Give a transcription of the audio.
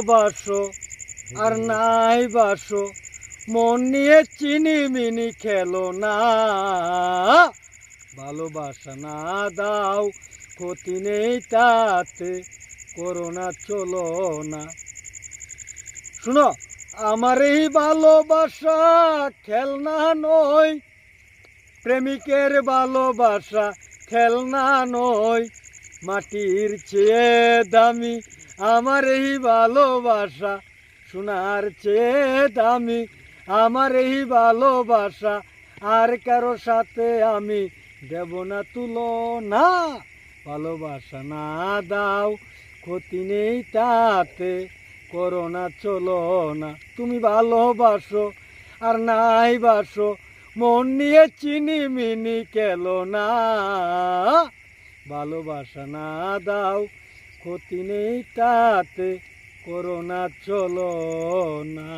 বাসো আর নাই বাসো, মন নিয়ে চিনি মিনি খেলো না। ভালোবাসা না দাও, ক্ষতি নেই তাতে, করোনা চলো না। শুনো, আমার এই ভালোবাসা খেলনা নয়, প্রেমিকের ভালোবাসা খেলনা নয়। মাটির চেয়ে দামি আমার এই ভালোবাসা, সোনার চেয়ে দামি আমার এই ভালোবাসা। আর কারো সাথে আমি দেব না তুলনা। ভালোবাসা না দাও, ক্ষতি নেই তাতে, করোনা চলো না। তুমি ভালোবাসো আর নাই বাসো, মন নিয়ে চিনি মিনি খেলো না। ভালোবাসা না দাও, ক্ষতি নেই তাতে, করোনা চলো না।